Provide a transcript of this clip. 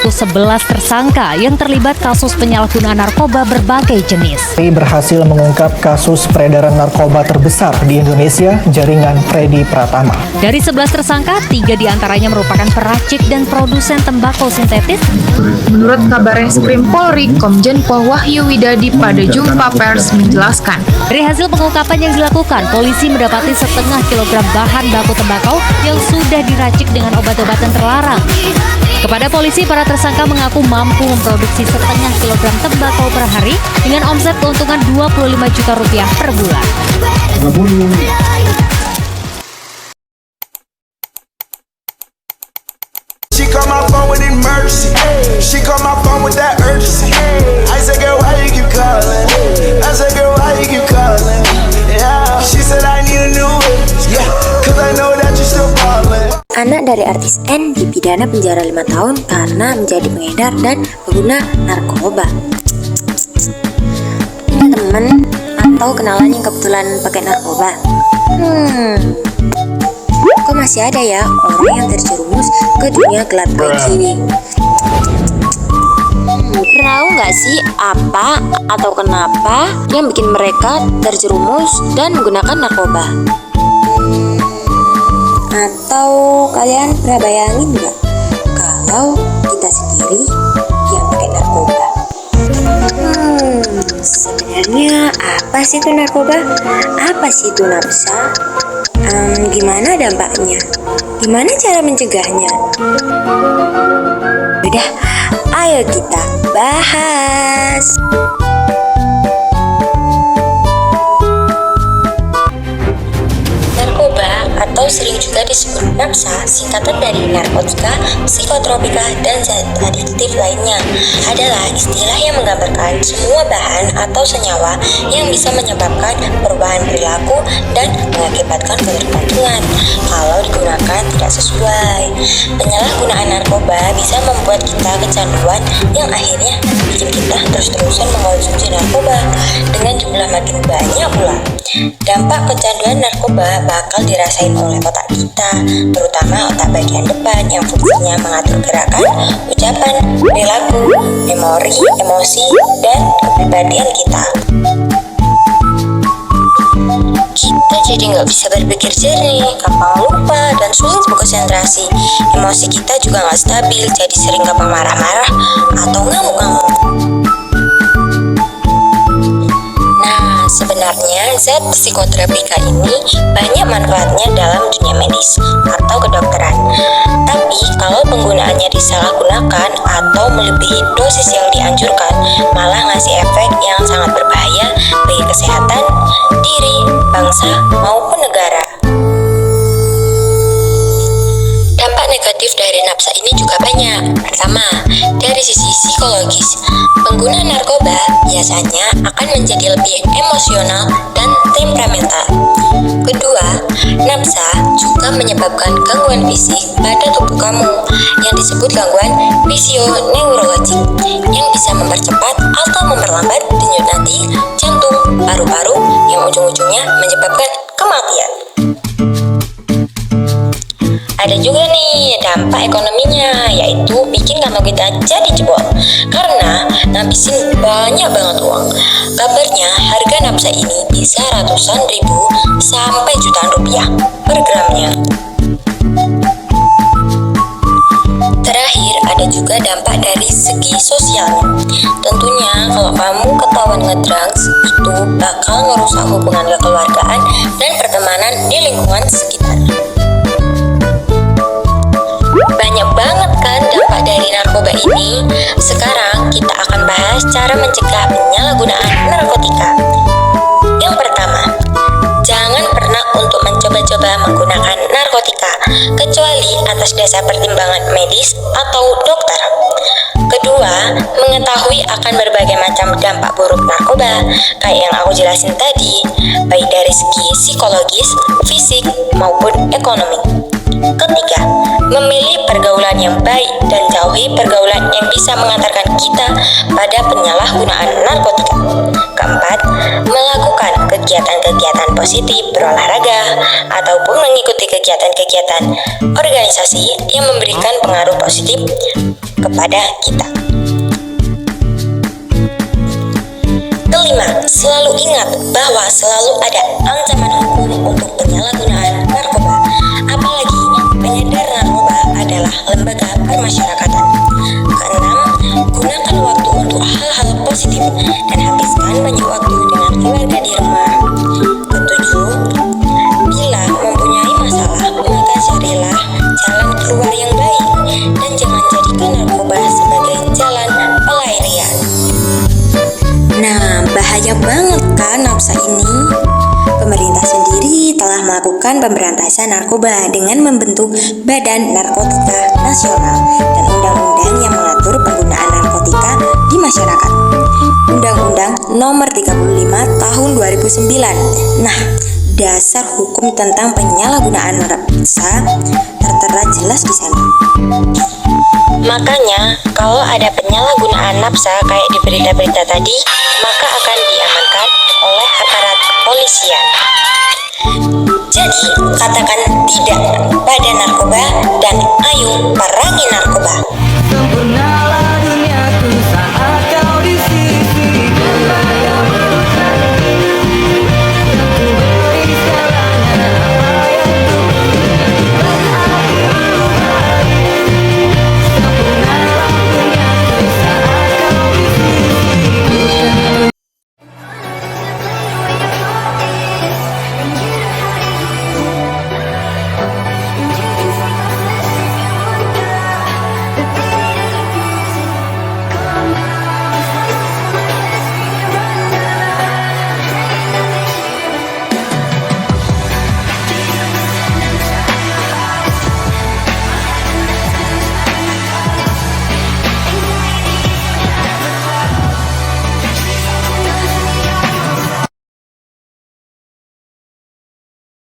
membentuk 11 tersangka yang terlibat kasus penyalahgunaan narkoba berbagai jenis. Berhasil mengungkap kasus peredaran narkoba terbesar di Indonesia, jaringan Freddy Pratama. Dari 11 tersangka, 3 diantaranya merupakan peracik dan produsen tembakau sintetis. Menurut Kabareskrim Polri, Komjen Pol Wahyu Widadi pada jumpa pers menjelaskan. Dari hasil pengungkapan yang dilakukan, polisi mendapati setengah kilogram bahan baku tembakau yang sudah diracik dengan obat-obatan terlarang. Kepada polisi, para tersangka mengaku mampu memproduksi setengah kilogram tembakau per hari dengan omset keuntungan 25 juta rupiah per bulan. She call my phone with emergency. She call my phone with that urgency. I said, girl, why you keep calling? I said, girl, why you keep calling? Yeah. She said, I need a new one. Yeah, cause I know that you still calling. Anak dari artis N dipidana penjara 5 tahun karena menjadi pengedar dan pengguna narkoba. Punya teman atau kenalan yang kebetulan pakai narkoba? Kok masih ada ya orang yang terjerumus ke dunia gelap kayak gini? Tahu nggak sih apa atau kenapa yang bikin mereka terjerumus dan menggunakan narkoba? Atau kalian pernah bayangin nggak kalau kita sendiri yang pakai narkoba? Sebenarnya apa sih itu narkoba? Apa sih itu nafsa? Gimana dampaknya? Gimana cara mencegahnya? Udah, ayo kita bahas. Atau sering juga disebut nafsa, singkatan dari narkotika, psikotropika, dan zat adiktif lainnya, adalah istilah yang menggambarkan semua bahan atau senyawa yang bisa menyebabkan perubahan perilaku dan mengakibatkan ketergantungan kalau digunakan tidak sesuai. Penyalahgunaan narkoba bisa membuat kita kecanduan yang akhirnya bikin kita terus-terusan mengonsumsi narkoba dengan jumlah makin banyak pula. Dampak kecanduan narkoba bakal dirasain oleh otak kita, terutama otak bagian depan yang fungsinya mengatur gerakan, ucapan, perilaku, memori, emosi, dan kepribadian kita. Kita jadi nggak bisa berpikir jernih, gampang lupa, dan sulit berkonsentrasi. Emosi kita juga nggak stabil, jadi sering gampang marah-marah atau ngamuk-ngamuk. Sebenarnya zat psikotropika ini banyak manfaatnya dalam dunia medis atau kedokteran. Tapi kalau penggunaannya disalahgunakan atau melebihi dosis yang dianjurkan, malah ngasih efek yang sangat berbahaya bagi kesehatan diri, bangsa, maupun negara. Dampak negatif dari nafsa ini juga banyak. Pertama, dari sisi psikologis, pengguna narkoba biasanya akan menjadi lebih emosional dan temperamental. Kedua, nafsa juga menyebabkan gangguan fisik pada tubuh kamu yang disebut gangguan fisioneurologik yang bisa mempercepat atau memperlambat denyut nadi, jantung, paru-paru yang ujung-ujungnya menyebabkan kematian. Ada juga nih dampak ekonominya, yaitu bikin kantong kita jadi jebol karena ngabisin banyak banget uang. Kabarnya harga nafsa ini bisa ratusan ribu sampai jutaan rupiah per gramnya. Terakhir, ada juga dampak dari segi sosialnya. Tentunya kalau kamu ketahuan ngedrugs, itu bakal merusak hubungan kekeluargaan dan pertemanan di lingkungan sekitar. Banyak banget kan dampak dari narkoba ini. Sekarang kita akan bahas cara mencegah penyalahgunaan narkotika. Yang pertama, jangan pernah untuk mencoba-coba menggunakan narkotika kecuali atas dasar pertimbangan medis atau dokter. Kedua, mengetahui akan berbagai macam dampak buruk narkoba kayak yang aku jelasin tadi, baik dari segi psikologis, fisik, maupun ekonomi. Ketiga, memilih pergaulan yang baik dan jauhi pergaulan yang bisa mengantarkan kita pada penyalahgunaan narkotika. Keempat, melakukan kegiatan-kegiatan positif berolahraga ataupun mengikuti kegiatan-kegiatan organisasi yang memberikan pengaruh positif kepada kita. Kelima, selalu ingat bahwa selalu ada ancaman hukum untuk penyalahgunaan narkoba. Apalagi pengedar narkoba adalah lembaga permasyarakatan. Keenam, gunakan waktu untuk hal-hal positif dan habiskan banyak waktu dengan keluarga di rumah. Ketujuh, bila mempunyai masalah, maka carilah jalan keluar yang baik dan jangan jadikan narkoba sebagai jalan pelarian. Nah, bahaya banget kan nafsa ini? Pemerintah sendiri telah melakukan pemberantasan narkoba dengan membentuk Badan Narkotika Nasional dan undang-undang yang mengatur penggunaan narkotika di masyarakat. Undang-Undang Nomor 35 Tahun 2009. Nah, dasar hukum tentang penyalahgunaan narkoba tertera jelas di sana. Makanya, kalau ada penyalahgunaan nafsa kayak di berita-berita tadi, maka akan diamankan oleh aparat kepolisian. Jadi, katakan tidak pada narkoba dan ayo perangi narkoba.